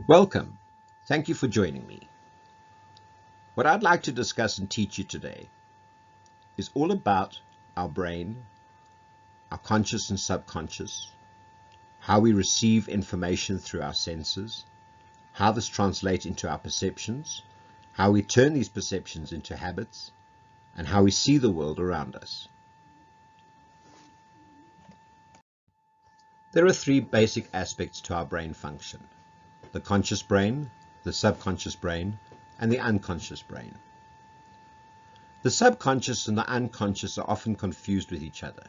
Welcome. Thank you for joining me. What I'd like to discuss and teach you today is all about our brain, our conscious and subconscious, how we receive information through our senses, how this translates into our perceptions, how we turn these perceptions into habits, and how we see the world around us. There are three basic aspects to our brain function: the conscious brain, the subconscious brain, and the unconscious brain. The subconscious and the unconscious are often confused with each other.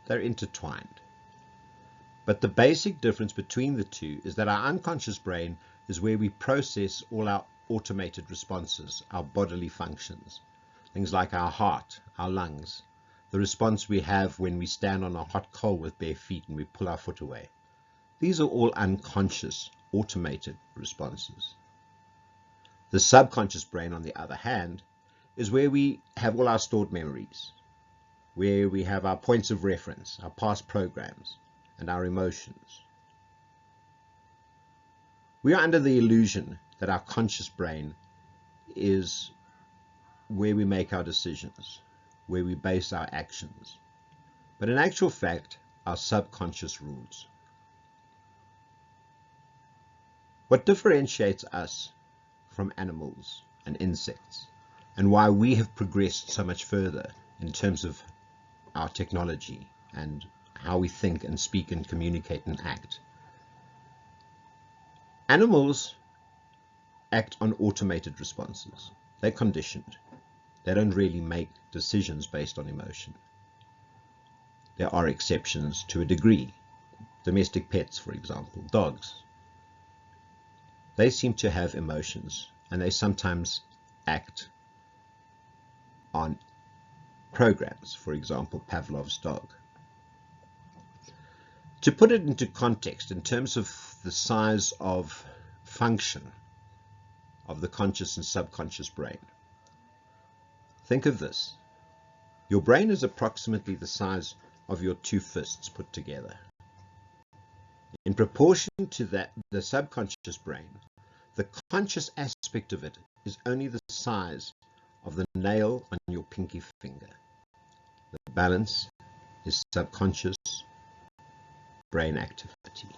They're intertwined. But the basic difference between the two is that our unconscious brain is where we process all our automated responses, our bodily functions, things like our heart, our lungs, the response we have when we stand on a hot coal with bare feet and we pull our foot away. These are all unconscious, automated responses. The subconscious brain, on the other hand, is where we have all our stored memories, where we have our points of reference, our past programs, and our emotions. We are under the illusion that our conscious brain is where we make our decisions, where we base our actions. But in actual fact, our subconscious rules. What differentiates us from animals and insects, and why we have progressed so much further in terms of our technology and how we think and speak and communicate and act. Animals act on automated responses. They're conditioned. They don't really make decisions based on emotion. There are exceptions to a degree. Domestic pets, for example, dogs. They seem to have emotions, and they sometimes act on programs, for example, Pavlov's dog. To put it into context, in terms of the size of function of the conscious and subconscious brain, think of this. Your brain is approximately the size of your two fists put together. In proportion to that, the subconscious brain, the conscious aspect of it is only the size of the nail on your pinky finger. The balance is subconscious brain activity.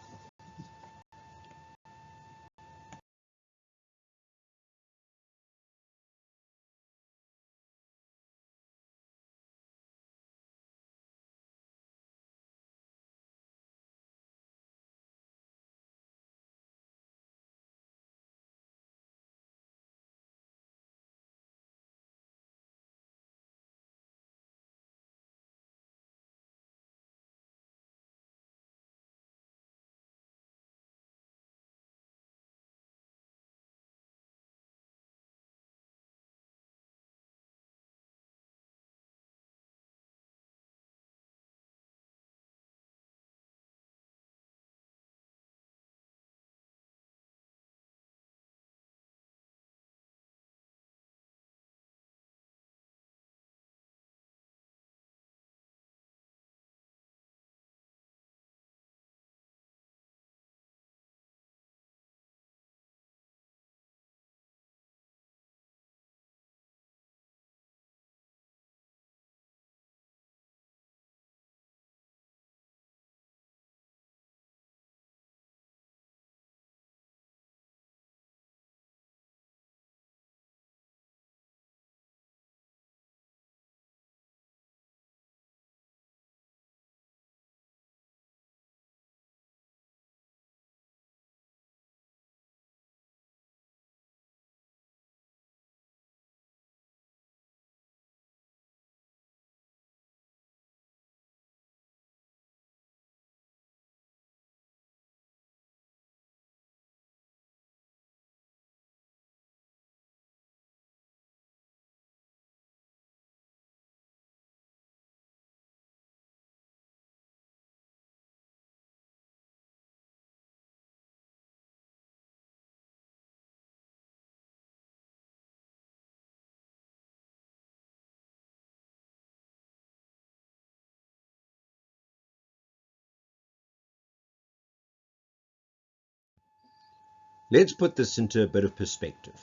Let's put this into a bit of perspective.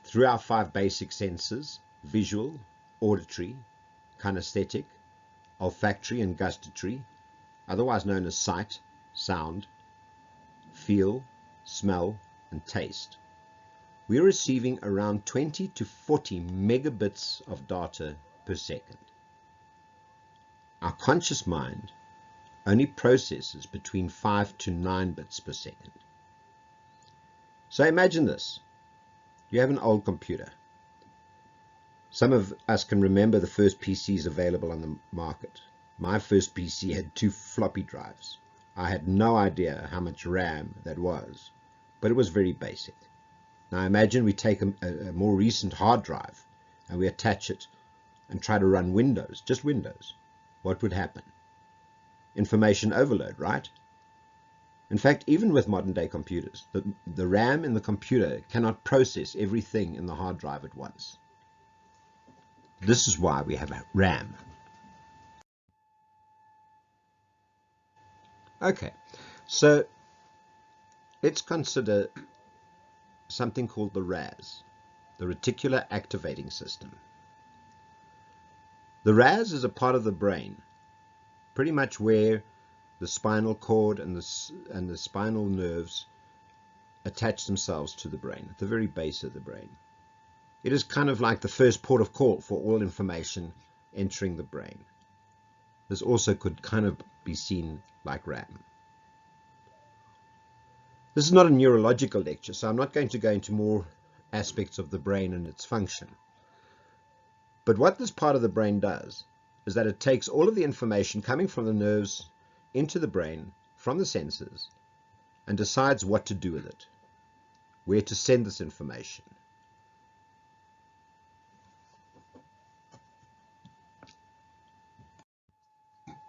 Through our 5 basic senses, visual, auditory, kinesthetic, olfactory and gustatory, otherwise known as sight, sound, feel, smell, and taste, we're receiving around 20 to 40 megabits of data per second. Our conscious mind only processes between 5 to 9 bits per second. So imagine this. You have an old computer. Some of us can remember the first PCs available on the market. My first PC had 2 floppy drives. I had no idea how much RAM that was, but it was very basic. Now imagine we take a more recent hard drive and we attach it and try to run Windows, just Windows. What would happen? Information overload, right? In fact, even with modern day computers, the RAM in the computer cannot process everything in the hard drive at once. This is why we have RAM. Okay, so let's consider something called the RAS, the reticular activating system. The RAS is a part of the brain, pretty much where the spinal cord and the spinal nerves attach themselves to the brain, at the very base of the brain. It is kind of like the first port of call for all information entering the brain. This also could kind of be seen like RAM. This is not a neurological lecture, so I'm not going to go into more aspects of the brain and its function. But what this part of the brain does is that it takes all of the information coming from the nerves into the brain from the senses and decides what to do with it, where to send this information.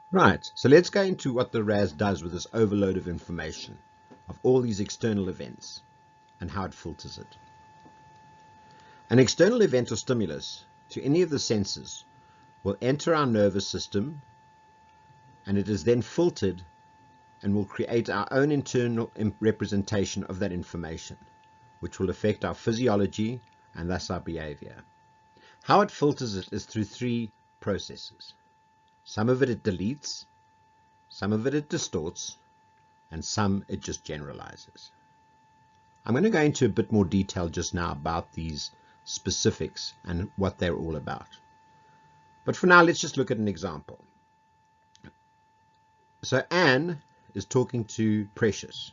Right, so let's go into what the RAS does with this overload of information, of all these external events, and how it filters it. An external event or stimulus to any of the senses will enter our nervous system, and it is then filtered and will create our own internal representation of that information, which will affect our physiology and thus our behavior. How it filters it is through 3 processes. Some of it deletes, some of it distorts, and some it just generalizes. I'm going to go into a bit more detail just now about these specifics and what they're all about. But for now, let's just look at an example. So Anne is talking to Precious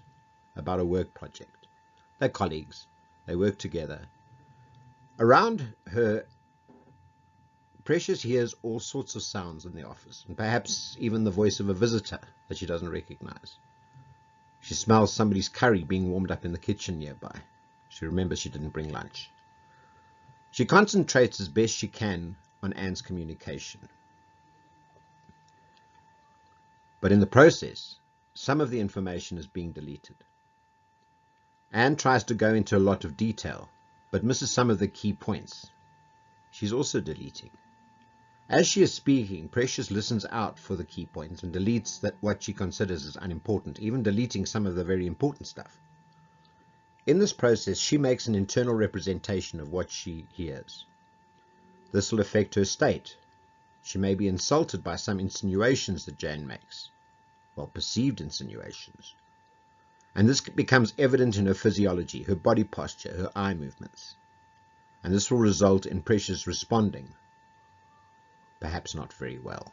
about a work project. They're colleagues. They work together. Around her, Precious hears all sorts of sounds in the office, and perhaps even the voice of a visitor that she doesn't recognize. She smells somebody's curry being warmed up in the kitchen nearby. She remembers she didn't bring lunch. She concentrates as best she can on Anne's communication. But in the process, some of the information is being deleted. Anne tries to go into a lot of detail, but misses some of the key points. She's also deleting. As she is speaking, Precious listens out for the key points and deletes what she considers as unimportant, even deleting some of the very important stuff. In this process, she makes an internal representation of what she hears. This will affect her state. She may be insulted by some insinuations that Jane makes, well, perceived insinuations. And this becomes evident in her physiology, her body posture, her eye movements. And this will result in Precious responding, perhaps not very well.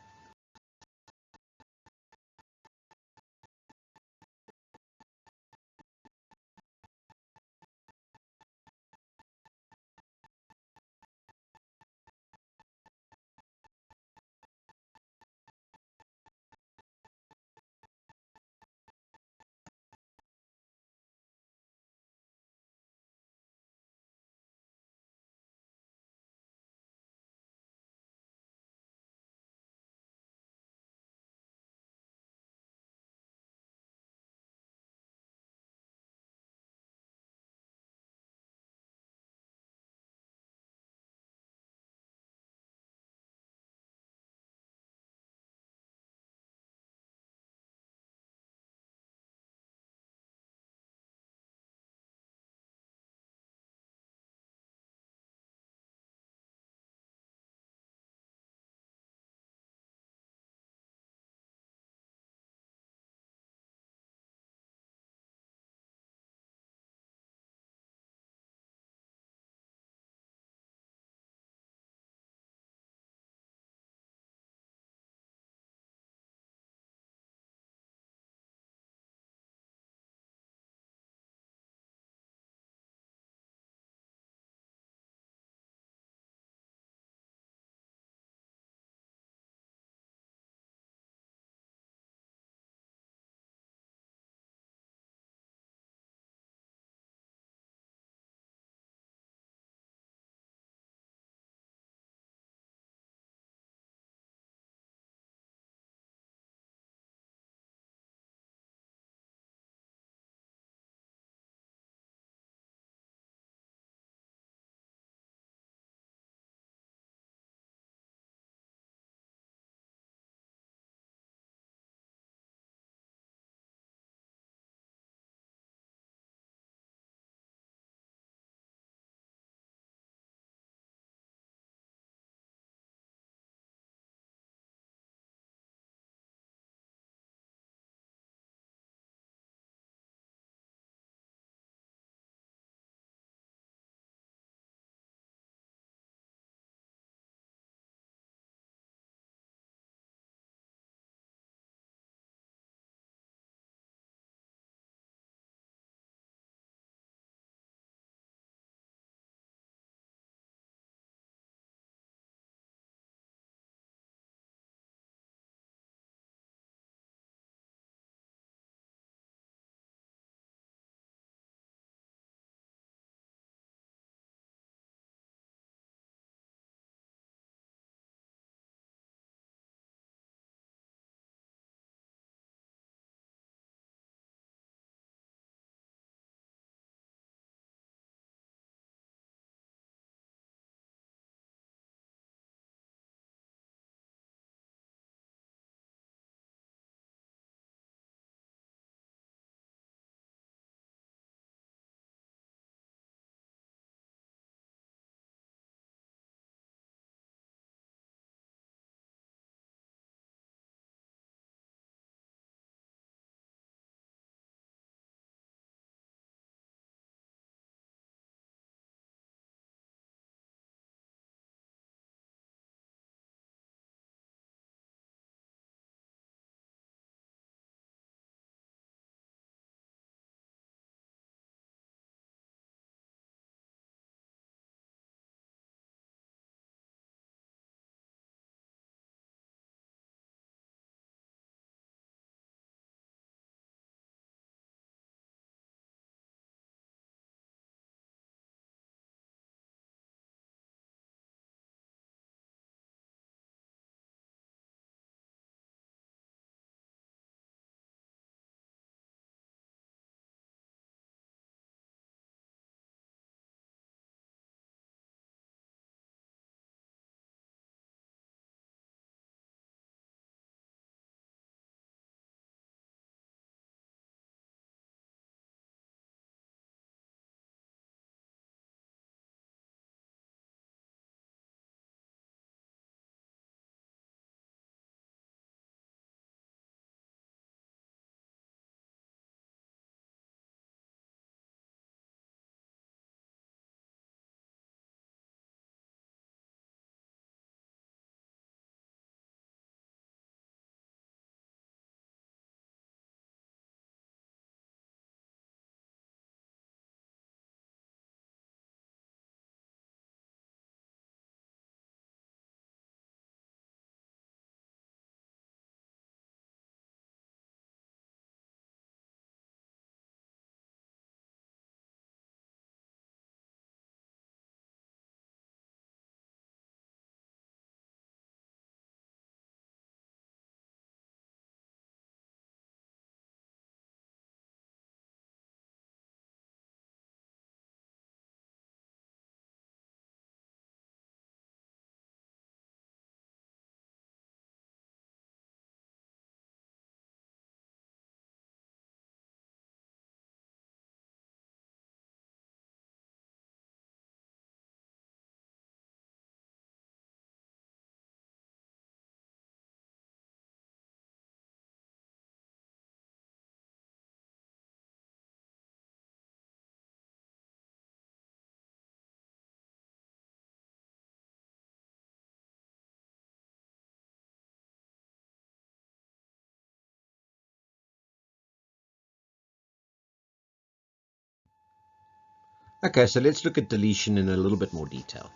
Okay, so let's look at deletion in a little bit more detail.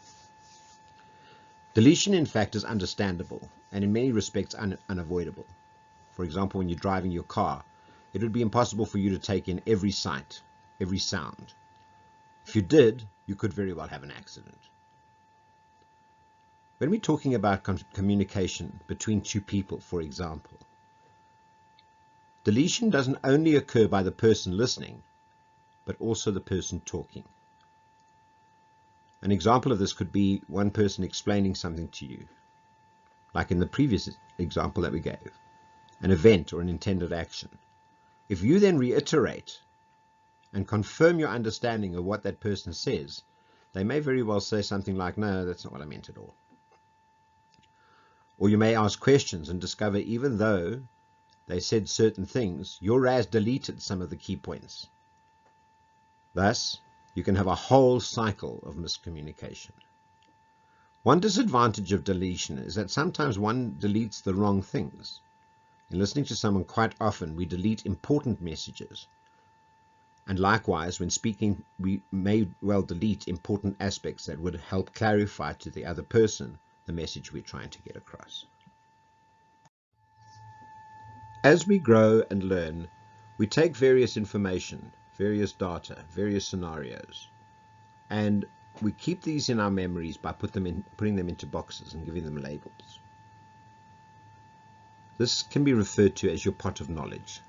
Deletion, in fact, is understandable and in many respects unavoidable. For example, when you're driving your car, it would be impossible for you to take in every sight, every sound. If you did, you could very well have an accident. When we're talking about communication between two people, for example, deletion doesn't only occur by the person listening, but also the person talking. An example of this could be one person explaining something to you, like in the previous example that we gave, an event or an intended action. If you then reiterate and confirm your understanding of what that person says, they may very well say something like, no, that's not what I meant at all. Or you may ask questions and discover even though they said certain things, your RAS deleted some of the key points. Thus, you can have a whole cycle of miscommunication. One disadvantage of deletion is that sometimes one deletes the wrong things. In listening to someone, quite often we delete important messages. And likewise, when speaking, we may well delete important aspects that would help clarify to the other person the message we're trying to get across. As we grow and learn, we take various information, various data, various scenarios, and we keep these in our memories by putting them into boxes and giving them labels. This can be referred to as your pot of knowledge,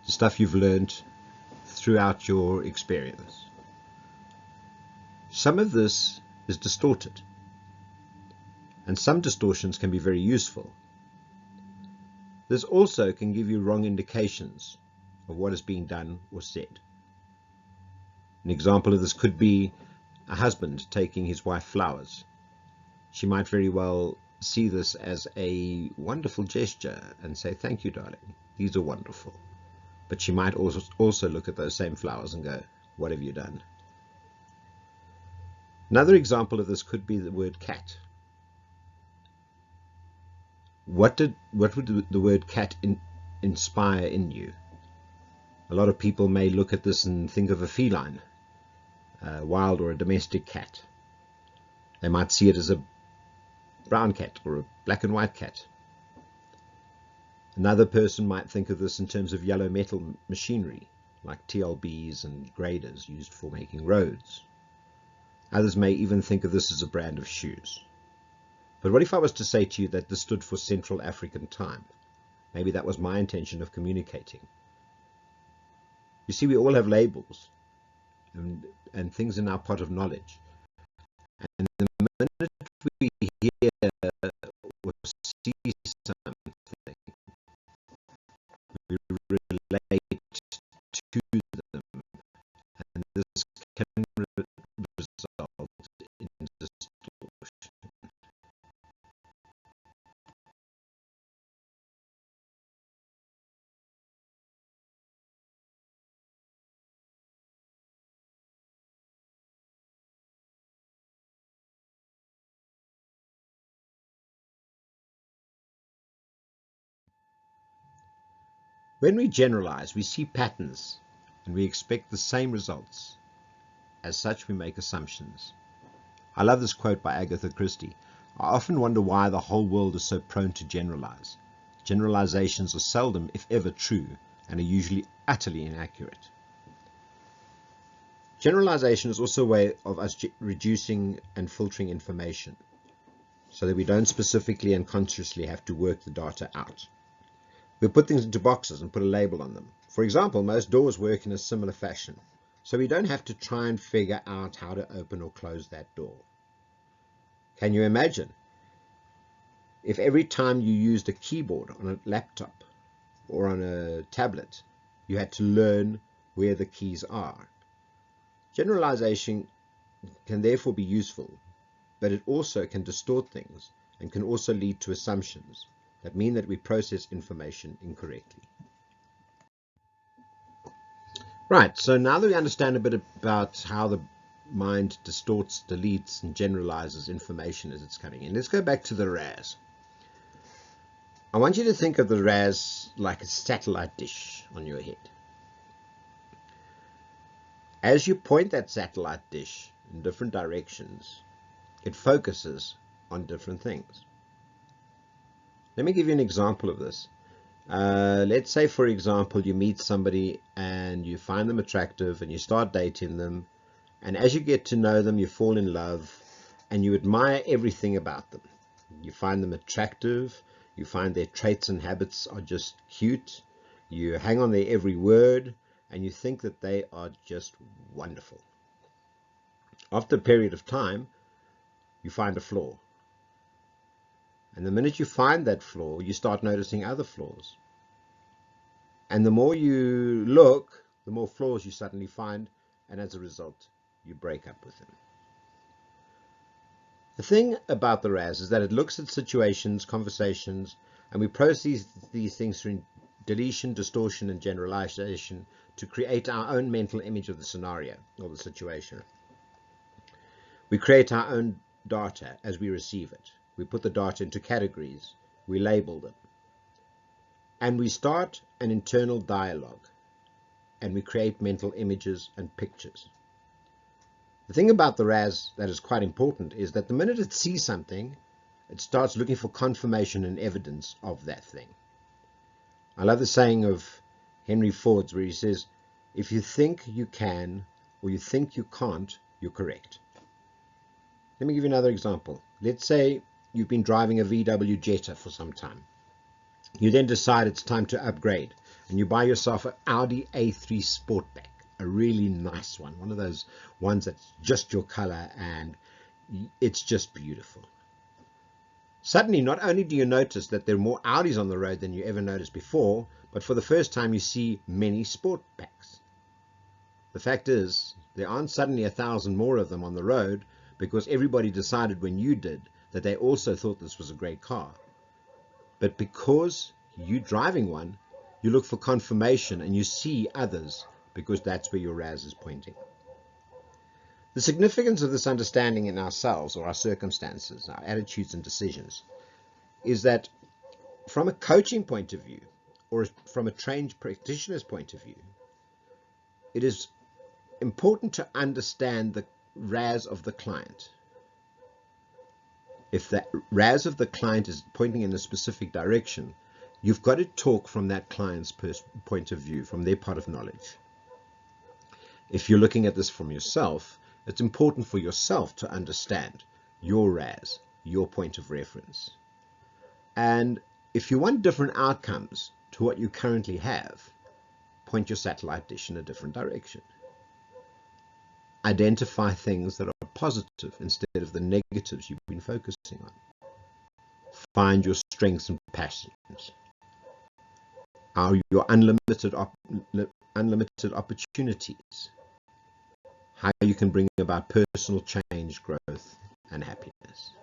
the stuff you've learned throughout your experience. Some of this is distorted, and some distortions can be very useful. This also can give you wrong indications of what is being done or said. An example of this could be a husband taking his wife flowers. She might very well see this as a wonderful gesture and say, thank you, darling, these are wonderful. But she might also look at those same flowers and go, what have you done? Another example of this could be the word cat. What would the word cat inspire in you? A lot of people may look at this and think of a feline, a wild or a domestic cat. They might see it as a brown cat or a black and white cat. Another person might think of this in terms of yellow metal machinery, like TLBs and graders used for making roads. Others may even think of this as a brand of shoes. But what if I was to say to you that this stood for Central African Time? Maybe that was my intention of communicating. You see, we all have labels and things in our pot of knowledge. And the minute we hear or see something, we relate to them, and this can result in distortion. When we generalize, we see patterns and we expect the same results. As such, we make assumptions. I love this quote by Agatha Christie. I often wonder why the whole world is so prone to generalize. Generalizations are seldom, if ever, true and are usually utterly inaccurate. Generalization is also a way of us reducing and filtering information so that we don't specifically and consciously have to work the data out. We put things into boxes and put a label on them. For example, most doors work in a similar fashion, so we don't have to try and figure out how to open or close that door. Can you imagine if every time you used a keyboard on a laptop or on a tablet, you had to learn where the keys are? Generalization can therefore be useful, but it also can distort things and can also lead to assumptions that mean that we process information incorrectly. Right, so now that we understand a bit about how the mind distorts, deletes, and generalizes information as it's coming in, let's go back to the RAS. I want you to think of the RAS like a satellite dish on your head. As you point that satellite dish in different directions, it focuses on different things. Let me give you an example of this. Let's say, for example, you meet somebody and you find them attractive and you start dating them, and as you get to know them, you fall in love and you admire everything about them. You find them attractive, you find their traits and habits are just cute, you hang on their every word, and you think that they are just wonderful. After a period of time, you find a flaw. And the minute you find that flaw, you start noticing other flaws. And the more you look, the more flaws you suddenly find, and as a result, you break up with them. The thing about the RAS is that it looks at situations, conversations, and we process these things through deletion, distortion, and generalization to create our own mental image of the scenario or the situation. We create our own data as we receive it. We put the data into categories. We label them. And we start an internal dialogue. And we create mental images and pictures. The thing about the RAS that is quite important is that the minute it sees something, it starts looking for confirmation and evidence of that thing. I love the saying of Henry Ford's where he says, if you think you can or you think you can't, you're correct. Let me give you another example. Let's say you've been driving a VW Jetta for some time. You then decide it's time to upgrade and you buy yourself an Audi A3 Sportback, a really nice one of those ones that's just your color and it's just beautiful. Suddenly, not only do you notice that there are more Audis on the road than you ever noticed before, but for the first time you see many Sportbacks. The fact is, there aren't suddenly 1,000 more of them on the road because everybody decided when you did that they also thought this was a great car. But because you're driving one, you look for confirmation and you see others because that's where your RAS is pointing. The significance of this understanding in ourselves or our circumstances, our attitudes and decisions, is that from a coaching point of view or from a trained practitioner's point of view, it is important to understand the RAS of the client. If the RAS of the client is pointing in a specific direction, you've got to talk from that client's point of view, from their part of knowledge. If you're looking at this from yourself, it's important for yourself to understand your RAS, your point of reference. And if you want different outcomes to what you currently have, point your satellite dish in a different direction. Identify things that are positive instead of the negatives you've been focusing on. Find your strengths and passions. Your unlimited opportunities. How you can bring about personal change, growth, and happiness.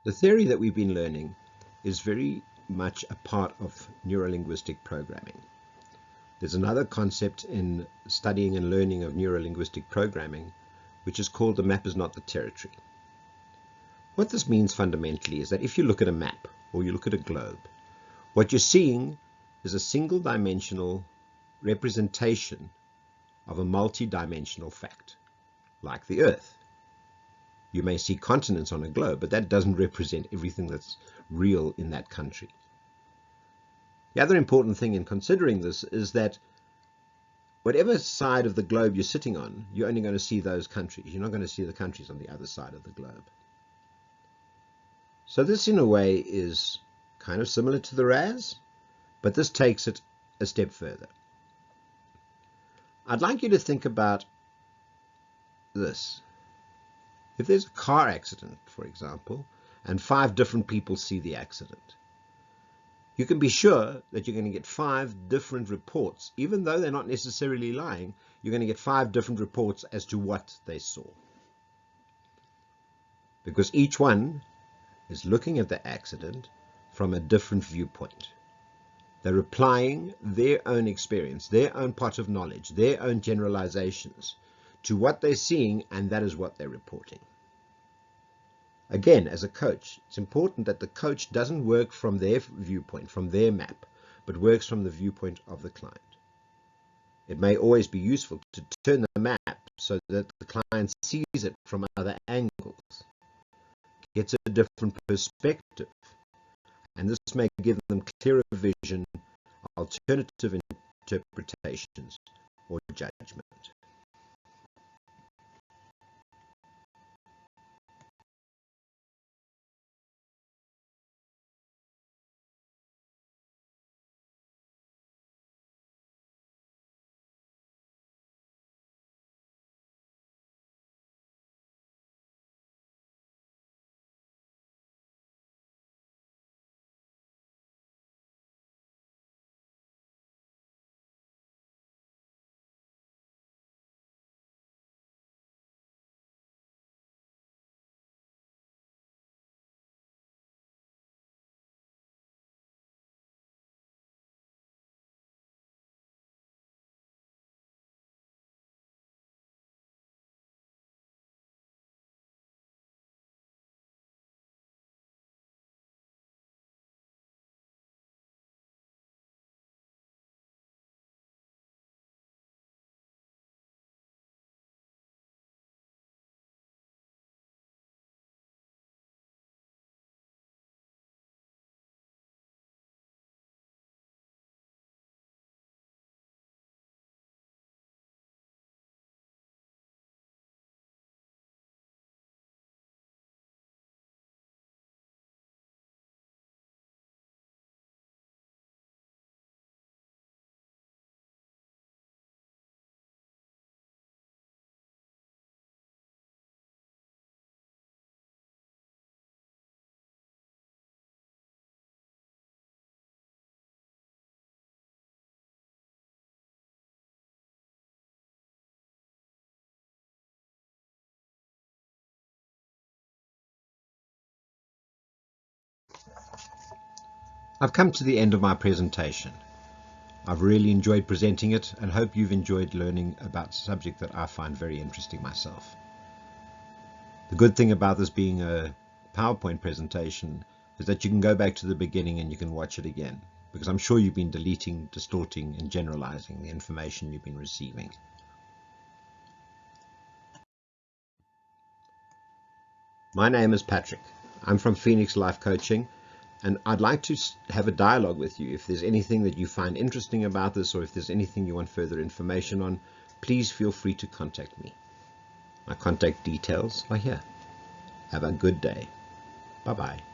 The theory that we've been learning is very much a part of neurolinguistic programming. There's another concept in studying and learning of neurolinguistic programming, which is called the map is not the territory. What this means fundamentally is that if you look at a map or you look at a globe, what you're seeing is a single dimensional representation of a multi-dimensional fact, like the Earth. You may see continents on a globe, but that doesn't represent everything that's real in that country. The other important thing in considering this is that whatever side of the globe you're sitting on, you're only going to see those countries. You're not going to see the countries on the other side of the globe. So this, in a way, is kind of similar to the RAS, but this takes it a step further. I'd like you to think about this. If there's a car accident, for example, and 5 different people see the accident, you can be sure that you're going to get 5 different reports. Even though they're not necessarily lying, you're going to get 5 different reports as to what they saw. Because each one is looking at the accident from a different viewpoint. They're applying their own experience, their own pot of knowledge, their own generalizations to what they're seeing, and that is what they're reporting. Again, as a coach, it's important that the coach doesn't work from their viewpoint, from their map, but works from the viewpoint of the client. It may always be useful to turn the map so that the client sees it from other angles, gets a different perspective, and this may give them clearer vision, alternative interpretations, or judgment. I've come to the end of my presentation. I've really enjoyed presenting it and hope you've enjoyed learning about a subject that I find very interesting myself. The good thing about this being a PowerPoint presentation is that you can go back to the beginning and you can watch it again, because I'm sure you've been deleting, distorting, and generalizing the information you've been receiving. My name is Patrick. I'm from Phoenix Life Coaching, and I'd like to have a dialogue with you. If there's anything that you find interesting about this, or if there's anything you want further information on, please feel free to contact me. My contact details are here. Have a good day. Bye-bye.